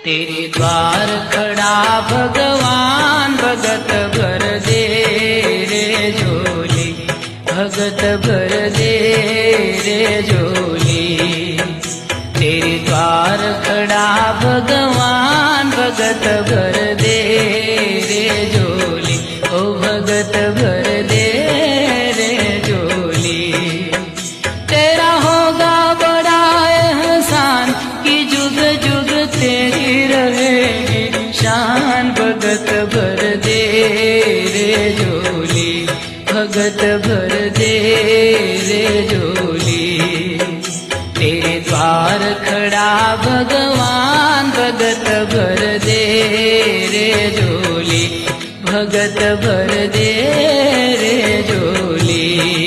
तेरे द्वार खड़ा भगवान भगत भर दे रे झोली, भगत भर दे रे झोली। तेरे द्वार खड़ा भगवान भगत भर दे रे झोली, ओ भगत भर दे रे झोली। तेरा होगा बड़ा एहसान कि जुग जुग तेरी रहेगी शान, भगत भर दे रे झोली, भगत भर दे रे झोली। तेरे द्वार खड़ा भगवान भगत भर दे रे झोली, भगत भर दे रे झोली।